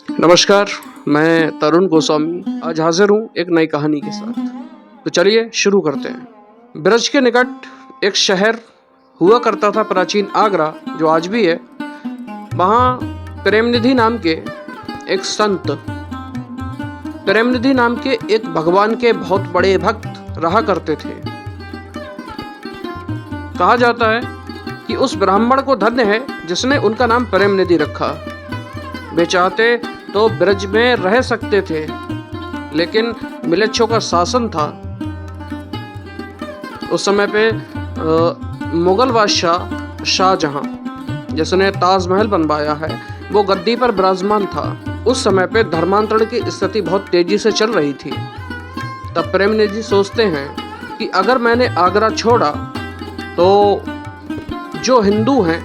नमस्कार, मैं तरुण गोस्वामी आज हाजिर हूँ एक नई कहानी के साथ। तो चलिए शुरू करते हैं। ब्रज के निकट एक शहर हुआ करता था, प्राचीन आगरा, जो आज भी है। वहाँ प्रेमनिधि नाम के एक संत, प्रेमनिधि नाम के एक भगवान के बहुत बड़े भक्त रहा करते थे। कहा जाता है कि उस ब्राह्मण को धन्य है जिसने उनका नाम प्रेमनिधि रखा। वे चाहते तो ब्रज में रह सकते थे, लेकिन मिलेच्छों का शासन था। उस समय पे मुगल बादशाह शाहजहां, जिसने ताजमहल बनवाया है, वो गद्दी पर विराजमान था। उस समय पे धर्मांतरण की स्थिति बहुत तेजी से चल रही थी। तब प्रेमनिधि सोचते हैं कि अगर मैंने आगरा छोड़ा तो जो हिंदू हैं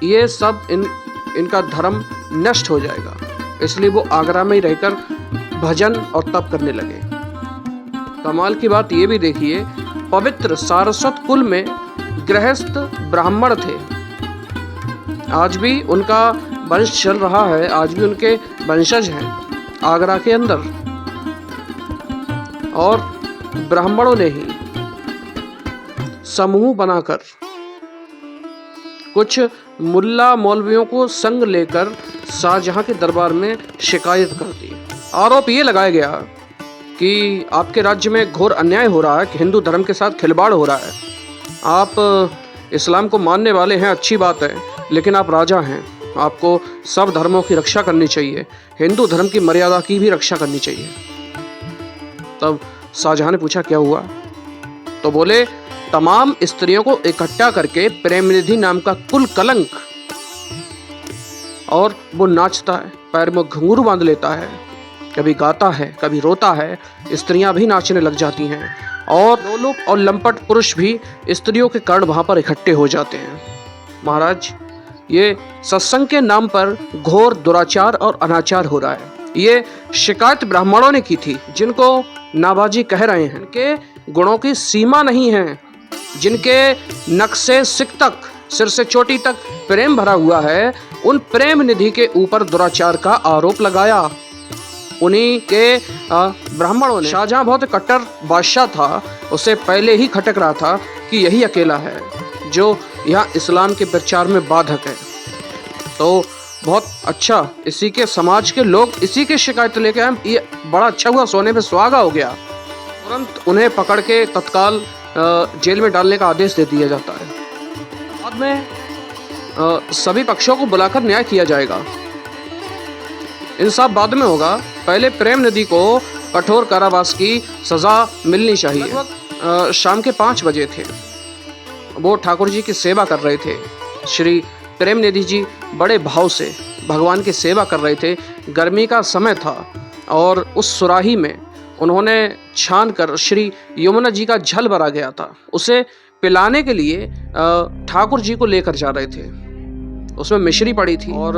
ये सब इनका धर्म नष्ट हो जाएगा। इसलिए वो आगरा में ही रहकर भजन और तप करने लगे। कमाल की बात ये भी देखिए, पवित्र सारस्वत कुल में गृहस्थ ब्राह्मण थे। आज भी उनका वंश चल रहा है, आज भी उनके वंशज हैं आगरा के अंदर। और ब्राह्मणों ने ही समूह बनाकर कुछ मुल्ला मौलवियों को संग लेकर शाहजहां के दरबार में शिकायत कर दी। आरोप ये लगाया गया कि आपके राज्य में घोर अन्याय हो रहा है, कि हिंदू धर्म के साथ खिलवाड़ हो रहा है। आप इस्लाम को मानने वाले हैं, अच्छी बात है, लेकिन आप राजा हैं, आपको सब धर्मों की रक्षा करनी चाहिए, हिंदू धर्म की मर्यादा की भी रक्षा करनी चाहिए। तब शाहजहां ने पूछा क्या हुआ? तो बोले, तमाम स्त्रियों को इकट्ठा करके प्रेमनिधि नाम का कुल कलंक, और वो नाचता है, पैर में घुंघरू बांध लेता है, कभी गाता है, कभी रोता है, स्त्रियां भी नाचने लग जाती हैं, और लोलुप और लंपट पुरुष भी स्त्रियों के कारण वहां पर इकट्ठे हो जाते हैं। महाराज, ये सत्संग के नाम पर घोर दुराचार और अनाचार हो रहा है। ये शिकायत ब्राह्मणों ने की थी, जिनको नाबाजी कह रहे हैं, के गुणों की सीमा नहीं है, जिनके नक से सिक तक, सिर से चोटी तक प्रेम भरा हुआ है, उन प्रेम निधि के ऊपर दुराचार का आरोप लगाया। उन्हीं के ब्राह्मणों ने, शाहजहां बहुत कट्टर बादशाह था, उसे पहले ही खटक रहा था कि यही अकेला है जो यहाँ इस्लाम के प्रचार में बाधक है। तो बहुत अच्छा, इसी के समाज के लोग इसी की शिकायत लेके आए, ये बड़ा अच्छा हुआ, सोने पे सुहागा हो गया। तुरंत उन्हें पकड़ के तत्काल जेल में डालने का आदेश दे दिया जाता है। बाद में सभी पक्षों को बुलाकर न्याय किया जाएगा, इंसाफ बाद में होगा। पहले प्रेमनिधि को कठोर कारावास की सजा मिलनी चाहिए। लगभग शाम के 5 बजे थे। वो ठाकुर जी की सेवा कर रहे थे। श्री प्रेमनिधि जी बड़े भाव से भगवान की सेवा कर रहे थे। गर्मी का समय था और उस सुराही में उन्होंने छान कर श्री यमुना जी का जल भरा गया था, उसे पिलाने के लिए ठाकुर जी को लेकर जा रहे थे। उसमें मिश्री पड़ी थी और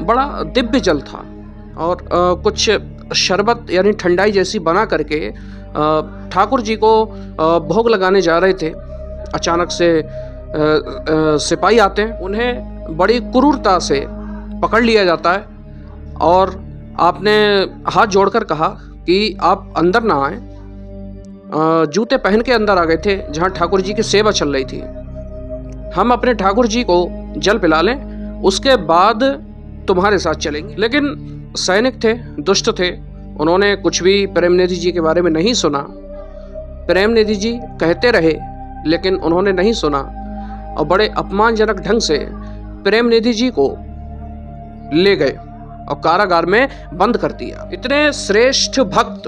बड़ा दिव्य जल था, और कुछ शरबत यानी ठंडाई जैसी बना करके ठाकुर जी को भोग लगाने जा रहे थे। अचानक से सिपाही आते हैं, उन्हें बड़ी क्रूरता से पकड़ लिया जाता है, और आपने हाथ जोड़कर कहा कि आप अंदर ना आए। जूते पहन के अंदर आ गए थे जहाँ ठाकुर जी की सेवा चल रही थी। हम अपने ठाकुर जी को जल पिला लें, उसके बाद तुम्हारे साथ चलेंगे। लेकिन सैनिक थे, दुष्ट थे, उन्होंने कुछ भी प्रेमनिधि जी के बारे में नहीं सुना। प्रेमनिधि जी कहते रहे, लेकिन उन्होंने नहीं सुना, और बड़े अपमानजनक ढंग से प्रेमनिधि जी को ले गए और कारागार में बंद कर दिया। इतने श्रेष्ठ भक्त,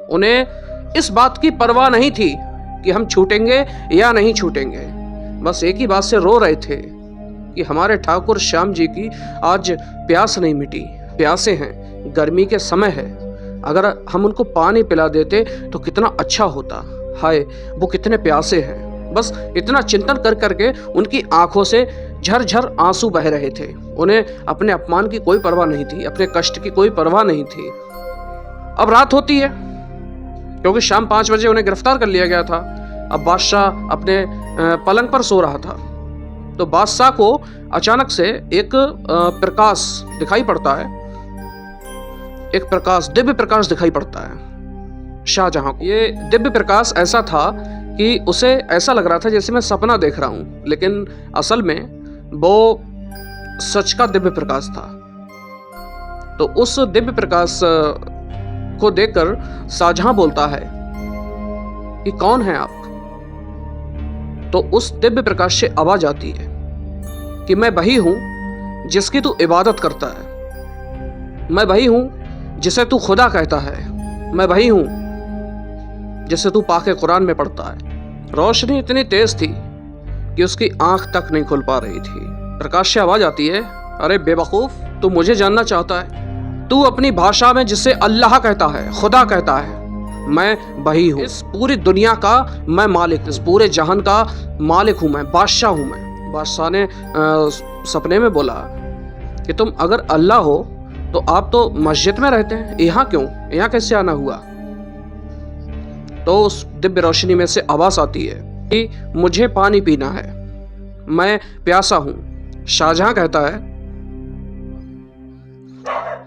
उन्हें इस बात की परवाह नहीं थी कि हम छूटेंगे या नहीं छूटेंगे। बस एक ही बात से रो रहे थे कि हमारे ठाकुर श्याम जी की आज प्यास नहीं मिटी, प्यासे हैं, गर्मी के समय है, अगर हम उनको पानी पिला देते तो कितना अच्छा होता। हाय, वो कितने प्यासे हैं। बस इतना चिंतन कर करके उनकी आंखों से झरझर आंसू बह रहे थे। उन्हें अपने अपमान की कोई परवाह नहीं थी, अपने कष्ट की कोई परवाह नहीं थी। अब रात होती है, क्योंकि शाम 5 बजे उन्हें गिरफ्तार कर लिया गया था। अब बादशाह अपने पलंग पर सो रहा था, तो बादशाह को अचानक से एक प्रकाश दिखाई पड़ता है एक प्रकाश, दिव्य प्रकाश दिखाई पड़ता है शाहजहां को। ये दिव्य प्रकाश ऐसा था कि उसे ऐसा लग रहा था जैसे मैं सपना देख रहा हूँ, लेकिन असल में वो सच का दिव्य प्रकाश था। तो उस दिव्य प्रकाश को देखकर शाहजहां बोलता है कि कौन है आप? तो उस दिव्य प्रकाश से आवाज आती है कि मैं वही हूं जिसकी तू इबादत करता है, मैं वही हूं जिसे तू खुदा कहता है, मैं वही हूं जिसे तू पाके कुरान में पढ़ता है। रोशनी इतनी तेज थी कि उसकी आंख तक नहीं खुल पा रही थी। प्रकाश से आवाज आती है, अरे बेवकूफ, तू मुझे जानना चाहता है? तू अपनी भाषा में जिसे अल्लाह कहता है, खुदा कहता है, मैं वही हूँ। इस पूरी दुनिया का मैं मालिक, इस पूरे जहान का मालिक हूँ, मैं बादशाह हूँ। मैं बादशाह ने सपने में बोला कि तुम अगर अल्लाह हो तो आप तो मस्जिद में रहते हैं, यहाँ क्यों, यहाँ कैसे आना हुआ? तो उस दिव्य रोशनी में से आवाज आती है कि मुझे पानी पीना है, मैं प्यासा हूं। शाहजहां कहता है,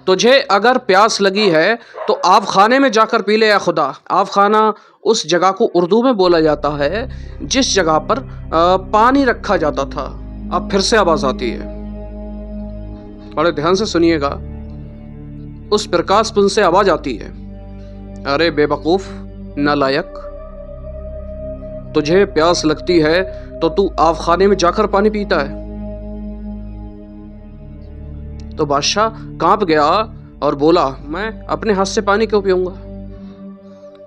तुझे अगर प्यास लगी है तो आप खाने में जाकर पी ले या खुदा। आप खाना उस जगह को उर्दू में बोला जाता है जिस जगह पर पानी रखा जाता था। अब फिर से आवाज आती है, बड़े ध्यान से सुनिएगा। उस प्रकाश पुंज से आवाज आती है, अरे बेवकूफ, नालायक, तुझे प्यास लगती है तो तू आप खाने में जाकर पानी पीता है। तो बादशाह कांप गया और बोला, मैं अपने हाथ से पानी क्यों पीऊंगा?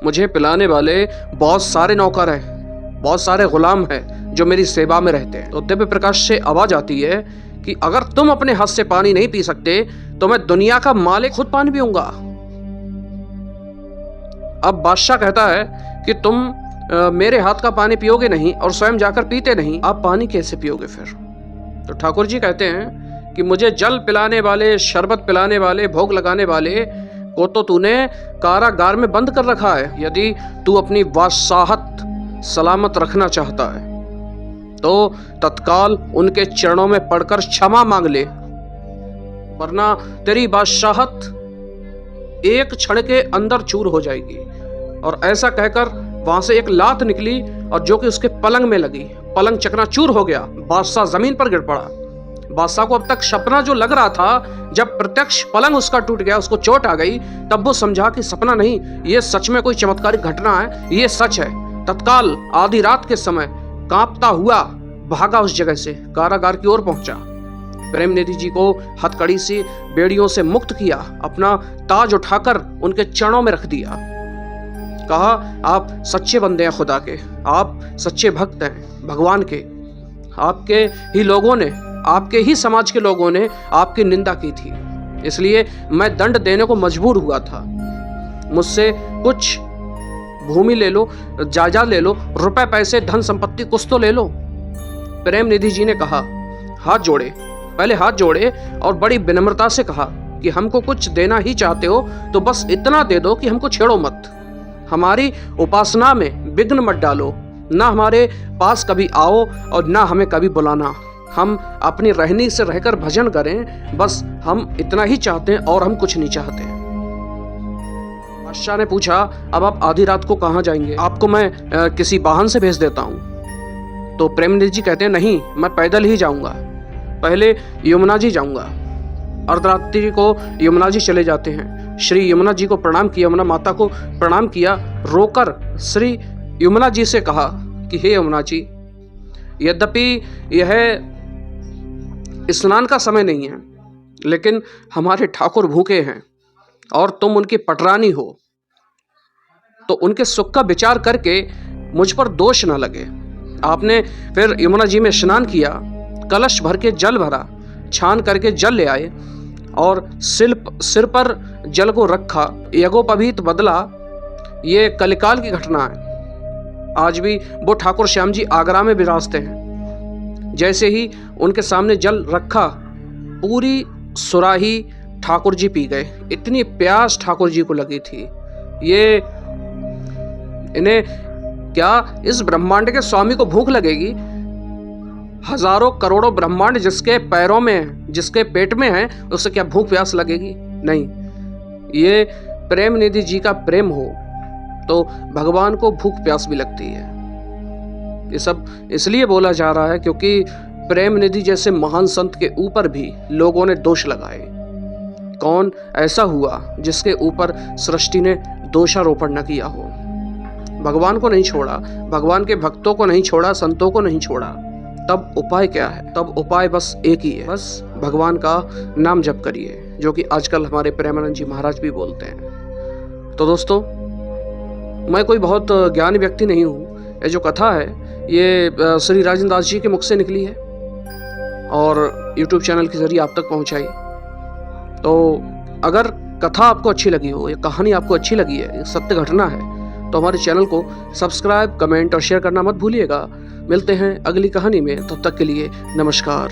मुझे पिलाने वाले बहुत सारे नौकर हैं, बहुत सारे गुलाम हैं जो मेरी सेवा में रहते हैं। तो दिव्य प्रकाश से आवाज आती है कि अगर तुम अपने हाथ से पानी नहीं पी सकते तो मैं दुनिया का मालिक खुद पानी पीऊंगा। अब बादशाह कहता है कि तुम मेरे हाथ का पानी पियोगे नहीं और स्वयं जाकर पीते नहीं, आप पानी कैसे पियोगे फिर? तो ठाकुर जी कहते हैं कि मुझे जल पिलाने वाले, शरबत पिलाने वाले, भोग लगाने वाले को तो तूने कारागार में बंद कर रखा है। यदि तू अपनी बादशाहत सलामत रखना चाहता है तो तत्काल उनके चरणों में पड़कर क्षमा मांग ले, वरना तेरी बादशाहत एक क्षण के अंदर चूर हो जाएगी। और ऐसा कहकर वहां से एक लात निकली और जो कि उसके पलंग में लगी, पलंग चकनाचूर हो गया, बादशाह जमीन पर गिर पड़ा। बादशाह को अब तक सपना जो लग रहा था, जब प्रत्यक्ष पलंग उसका टूट गया, उसको चोट आ गई, तब वो समझा कि सपना नहीं, ये सच में कोई चमत्कारिक घटना है, ये सच है। तत्काल आधी रात के समय कांपता हुआ भागा उस जगह से, कारागार की ओर पहुंचा। प्रेमनिधि जी को हथकड़ी से, बेड़ियों से मुक्त किया, अपना ताज उठाकर उनके चरणों में रख दिया। कहा, आप सच्चे बंदे हैं खुदा के, आप सच्चे भक्त हैं भगवान के। आपके ही लोगों ने, आपके ही समाज के लोगों ने आपकी निंदा की थी, इसलिए मैं दंड देने को मजबूर हुआ था। मुझसे कुछ भूमि ले लो, जायदाद ले लो, रुपए पैसे, धन संपत्ति कुछ तो ले लो। प्रेमनिधि जी ने कहा, हाथ जोड़े, पहले हाथ जोड़े और बड़ी विनम्रता से कहा कि हमको कुछ देना ही चाहते हो तो बस इतना दे दो कि हमको छेड़ो मत, हमारी उपासना में विघ्न मत डालो, ना हमारे पास कभी आओ और ना हमें कभी बुलाना। हम अपनी रहनी से रहकर भजन करें, बस हम इतना ही चाहते हैं और हम कुछ नहीं चाहते। बादशाह ने पूछा, अब आप आधी रात को कहाँ जाएंगे? आपको मैं किसी वाहन से भेज देता हूँ। तो प्रेमनिधि जी कहते हैं, नहीं, मैं पैदल ही जाऊंगा, पहले यमुना जी जाऊंगा। अर्धरात्रि को यमुना जी चले जाते हैं। श्री यमुना जी को प्रणाम किया, यमुना माता को प्रणाम किया, रोकर श्री यमुना जी से कहा कि हे यमुना जी, यद्यपि यह स्नान का समय नहीं है, लेकिन हमारे ठाकुर भूखे हैं और तुम उनकी पटरानी हो, तो उनके सुख का विचार करके मुझ पर दोष ना लगे। आपने फिर यमुना जी में स्नान किया, कलश भर के जल भरा, छान करके जल ले आए और सिर पर जल को रखा, यज्ञोपवीत बदला। ये कलिकाल की घटना है। आज भी वो ठाकुर श्याम जी आगरा में विराजते हैं। जैसे ही उनके सामने जल रखा, पूरी सुराही ठाकुर जी पी गए। इतनी प्यास ठाकुर जी को लगी थी। ये इन्हें क्या, इस ब्रह्मांड के स्वामी को भूख लगेगी? हजारों करोड़ों ब्रह्मांड जिसके पैरों में है, जिसके पेट में है, उससे क्या भूख प्यास लगेगी? नहीं, ये प्रेम निधि जी का प्रेम हो तो भगवान को भूख प्यास भी लगती है। ये सब इसलिए बोला जा रहा है क्योंकि प्रेम निधि जैसे महान संत के ऊपर भी लोगों ने दोष लगाए। कौन ऐसा हुआ जिसके ऊपर सृष्टि ने दोषारोपण न किया हो? भगवान को नहीं छोड़ा, भगवान के भक्तों को नहीं छोड़ा, संतों को नहीं छोड़ा। तब उपाय क्या है? तब उपाय बस एक ही है, बस भगवान का नाम जप करिए, जो कि आजकल हमारे प्रेमानंद जी महाराज भी बोलते हैं। तो दोस्तों, मैं कोई बहुत ज्ञानी व्यक्ति नहीं हूँ। ये जो कथा है ये श्री राजेंद्र दास जी के मुख से निकली है और YouTube चैनल के जरिए आप तक पहुँचाई। तो अगर कथा आपको अच्छी लगी हो, ये कहानी आपको अच्छी लगी है, ये सत्य घटना है, तो हमारे चैनल को सब्सक्राइब, कमेंट और शेयर करना मत भूलिएगा। मिलते हैं अगली कहानी में, तब तक के लिए नमस्कार।